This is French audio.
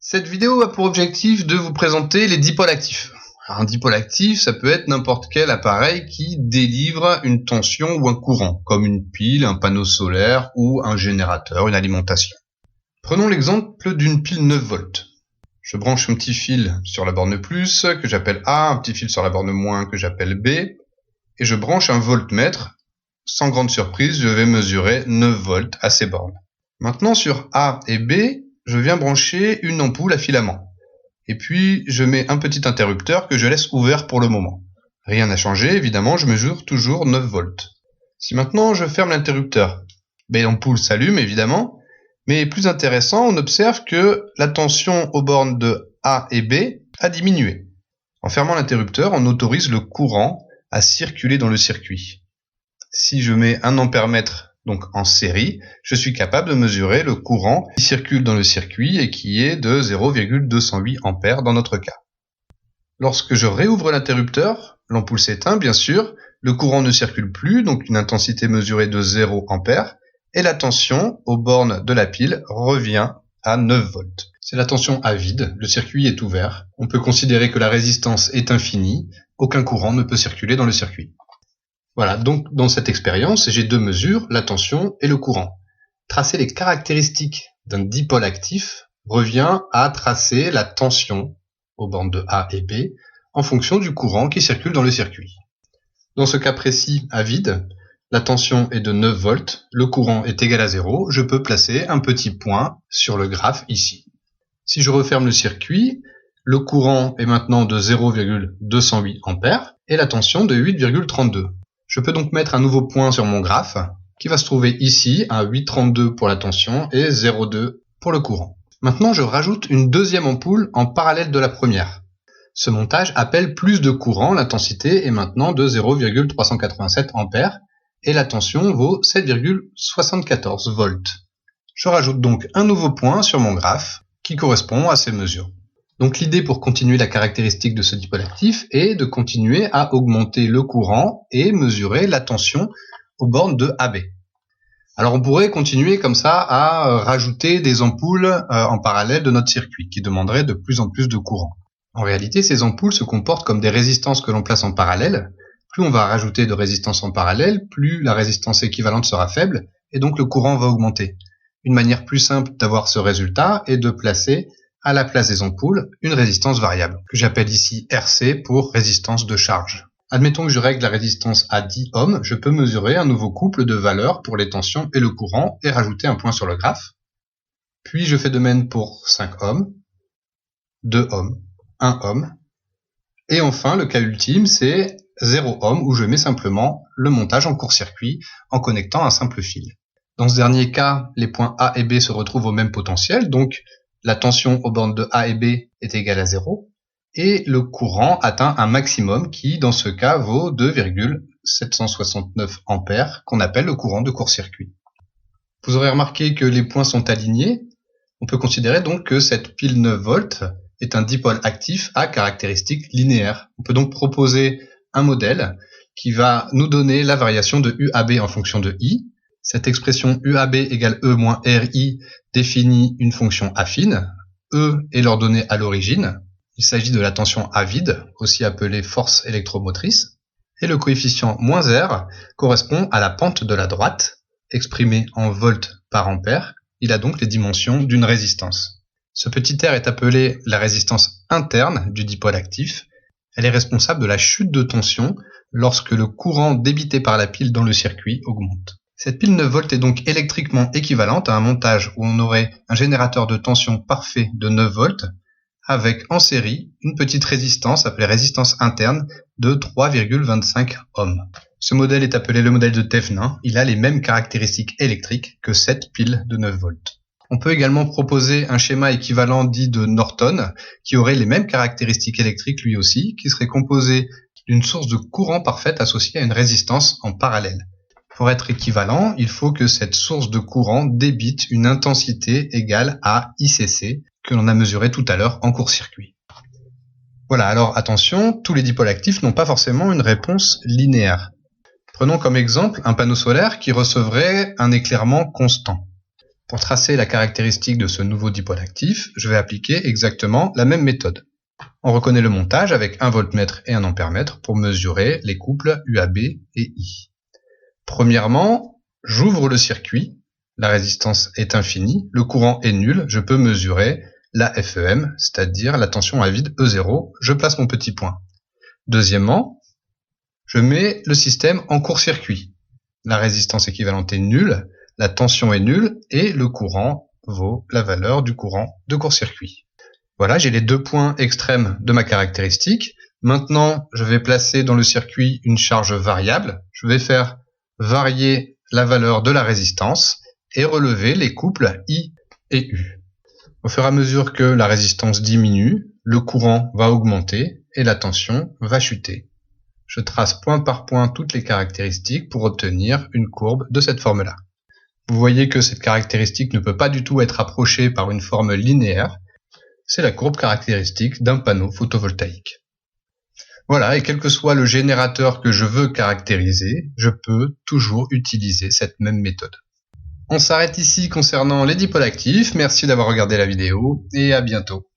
Cette vidéo a pour objectif de vous présenter les dipôles actifs. Alors, un dipôle actif, ça peut être n'importe quel appareil qui délivre une tension ou un courant, comme une pile, un panneau solaire ou un générateur, une alimentation. Prenons l'exemple d'une pile 9 volts. Je branche un petit fil sur la borne plus, que j'appelle A, un petit fil sur la borne moins, que j'appelle B, et je branche un voltmètre. Sans grande surprise, je vais mesurer 9 volts à ces bornes. Maintenant, sur A et B, je viens brancher une ampoule à filament. Et puis, je mets un petit interrupteur que je laisse ouvert pour le moment. Rien n'a changé, évidemment, je mesure toujours 9 volts. Si maintenant je ferme l'interrupteur, l'ampoule s'allume, évidemment, mais plus intéressant, on observe que la tension aux bornes de A et B a diminué. En fermant l'interrupteur, on autorise le courant à circuler dans le circuit. Si je mets 1 ampèremètre donc en série, je suis capable de mesurer le courant qui circule dans le circuit et qui est de 0,208 ampères dans notre cas. Lorsque je réouvre l'interrupteur, l'ampoule s'éteint bien sûr, le courant ne circule plus, donc une intensité mesurée de 0 ampères, et la tension aux bornes de la pile revient à 9 volts. C'est la tension à vide, le circuit est ouvert, on peut considérer que la résistance est infinie, aucun courant ne peut circuler dans le circuit. Voilà, donc dans cette expérience, j'ai deux mesures, la tension et le courant. Tracer les caractéristiques d'un dipôle actif revient à tracer la tension aux bornes de A et B en fonction du courant qui circule dans le circuit. Dans ce cas précis, à vide, la tension est de 9 volts, le courant est égal à 0, je peux placer un petit point sur le graphe ici. Si je referme le circuit, le courant est maintenant de 0,208 ampères et la tension de 8,32. Je peux donc mettre un nouveau point sur mon graphe qui va se trouver ici à 8,32 pour la tension et 0,2 pour le courant. Maintenant, je rajoute une deuxième ampoule en parallèle de la première. Ce montage appelle plus de courant, l'intensité est maintenant de 0,387 ampères et la tension vaut 7,74 volts. Je rajoute donc un nouveau point sur mon graphe qui correspond à ces mesures. Donc l'idée pour continuer la caractéristique de ce dipôle actif est de continuer à augmenter le courant et mesurer la tension aux bornes de AB. Alors on pourrait continuer comme ça à rajouter des ampoules en parallèle de notre circuit qui demanderaient de plus en plus de courant. En réalité, ces ampoules se comportent comme des résistances que l'on place en parallèle. Plus on va rajouter de résistance en parallèle, plus la résistance équivalente sera faible et donc le courant va augmenter. Une manière plus simple d'avoir ce résultat est de placer à la place des ampoules, une résistance variable, que j'appelle ici RC pour résistance de charge. Admettons que je règle la résistance à 10 ohms, je peux mesurer un nouveau couple de valeurs pour les tensions et le courant et rajouter un point sur le graphe. Puis je fais de même pour 5 ohms, 2 ohms, 1 ohm. Et enfin, le cas ultime, c'est 0 ohm où je mets simplement le montage en court-circuit en connectant un simple fil. Dans ce dernier cas, les points A et B se retrouvent au même potentiel, donc la tension aux bornes de A et B est égale à 0 et le courant atteint un maximum qui, dans ce cas, vaut 2,769 ampères qu'on appelle le courant de court-circuit. Vous aurez remarqué que les points sont alignés. On peut considérer donc que cette pile 9 volts est un dipôle actif à caractéristiques linéaires. On peut donc proposer un modèle qui va nous donner la variation de UAB en fonction de I. Cette expression UAB égale E moins RI définit une fonction affine. E est l'ordonnée à l'origine. Il s'agit de la tension à vide, aussi appelée force électromotrice. Et le coefficient moins R correspond à la pente de la droite, exprimée en volts par ampère. Il a donc les dimensions d'une résistance. Ce petit R est appelé la résistance interne du dipôle actif. Elle est responsable de la chute de tension lorsque le courant débité par la pile dans le circuit augmente. Cette pile 9 volts est donc électriquement équivalente à un montage où on aurait un générateur de tension parfait de 9 volts avec en série une petite résistance appelée résistance interne de 3,25 ohms. Ce modèle est appelé le modèle de Thevenin. Il a les mêmes caractéristiques électriques que cette pile de 9 volts. On peut également proposer un schéma équivalent dit de Norton qui aurait les mêmes caractéristiques électriques lui aussi, qui serait composé d'une source de courant parfaite associée à une résistance en parallèle. Pour être équivalent, il faut que cette source de courant débite une intensité égale à ICC que l'on a mesuré tout à l'heure en court-circuit. Voilà, alors attention, tous les dipôles actifs n'ont pas forcément une réponse linéaire. Prenons comme exemple un panneau solaire qui recevrait un éclairement constant. Pour tracer la caractéristique de ce nouveau dipôle actif, je vais appliquer exactement la même méthode. On reconnaît le montage avec un voltmètre et un ampèremètre pour mesurer les couples UAB et I. Premièrement, j'ouvre le circuit, la résistance est infinie, le courant est nul, je peux mesurer la FEM, c'est-à-dire la tension à vide E0, je place mon petit point. Deuxièmement, je mets le système en court-circuit. La résistance équivalente est nulle, la tension est nulle et le courant vaut la valeur du courant de court-circuit. Voilà, j'ai les deux points extrêmes de ma caractéristique. Maintenant, je vais placer dans le circuit une charge variable. Je vais faire varier la valeur de la résistance et relever les couples I et U. Au fur et à mesure que la résistance diminue, le courant va augmenter et la tension va chuter. Je trace point par point toutes les caractéristiques pour obtenir une courbe de cette forme-là. Vous voyez que cette caractéristique ne peut pas du tout être approchée par une forme linéaire. C'est la courbe caractéristique d'un panneau photovoltaïque. Voilà, et quel que soit le générateur que je veux caractériser, je peux toujours utiliser cette même méthode. On s'arrête ici concernant les dipôles actifs. Merci d'avoir regardé la vidéo et à bientôt.